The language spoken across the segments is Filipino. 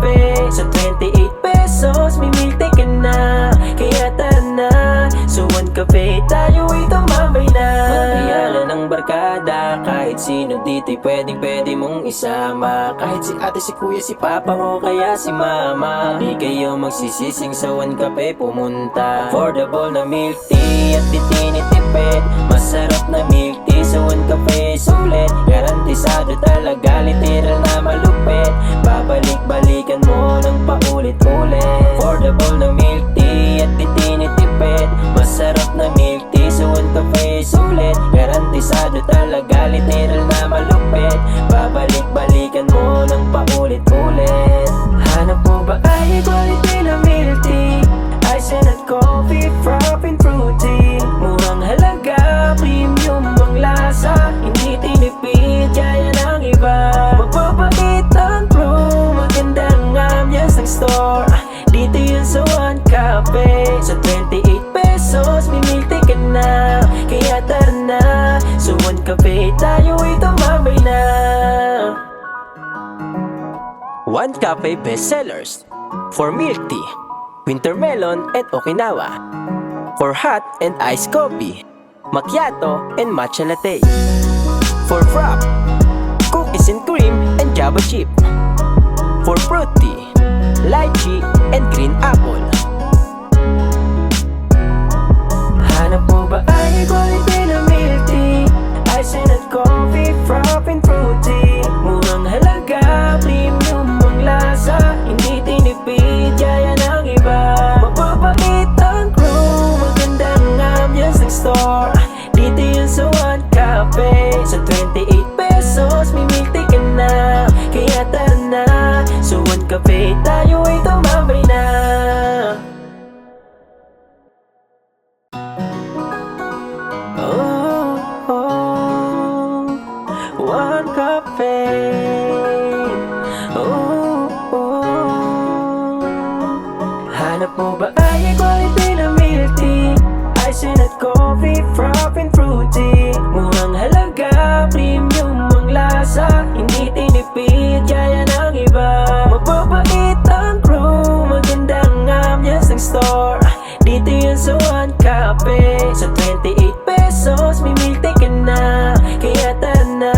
kape. Sa 28 pesos, may milk tea ka na. Kaya tara na, sa One Cafe tayo'y tumambay na. Magbiyalan ng barkada, kahit sino dito'y pwede mong isama. Kahit si ate, si kuya, si papa o kaya si mama, di kayo magsisising sa One Cafe pumunta. Affordable na milk tea at di tinitipid. Masarap na milk tea sa One Cafe, sulit. Garantisado talaga, literal na malupit. Babalik-balikan mo ng paulit-ulit. Affordable na milk tea at di tinitipid. Masarap na milk tea sa One Cafe, sulit. Garantisado talaga, literal na malupit. Babalik-balikan mo ng paulit-ulit. Hanap mo ba ay quality na milk tea? Ice and coffee, frap and fruity. Murang halaga, premium ang lasa. Hindi tinipid, kaya ng iba. Magpapakit ang crew, magandang ambience ng store. Dito yun sa One Cafe. Sa 28 pesos, may milk tea ka na. Kaya tara na, sa One Cafe tayo'y tumambay na. One Cafe bestsellers for milk tea, winter melon and Okinawa. For hot and iced coffee, macchiato and matcha latte. For frap, cookies and cream and java chip. For fruity, lychee and green apple. Hanap mo ba ay quality na milk tea? Ice and coffee, frap and fruity. Murang halaga, premium ang lasa. Hindi tinipid, kaya ng iba. Mapapakit ang crew, magandang ambience ng store. Dito yun sa One Cafe. Sa 28 pesos, may milk tea ka na. Kaya tara na, sa One Cafe tayo'y tumambay na. One Cafe. Hanap mo ba ay quality na milk tea? Ice and coffee, frap and fruity. Murang halaga, premium ang lasa. Hindi tinipid, kaya ng iba. Mapapait ang crew, magandang ambience ng store. Dito yun sa One Cafe. Sa 28 pesos, may milk tea ka na. Kaya tara na,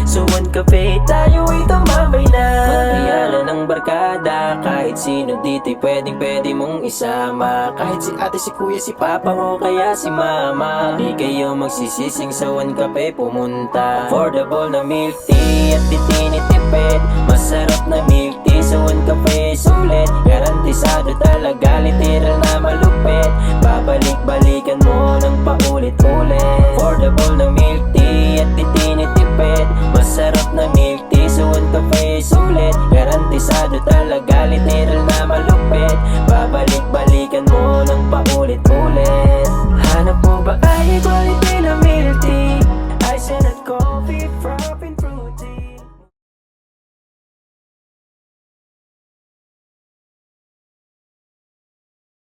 sa One Cafe tayo'y tumambay na. Magbiyalan ng barkada, kahit sino dito'y pwede mong isama. Kahit si ate, si kuya, si papa o kaya si mama, di kayo magsisising sa One Cafe pumunta. Affordable na milk tea at di tinitipid. Masarap na milk tea sa One Cafe, sulit. Garantisado talaga, literal na malupit. Babalik-balik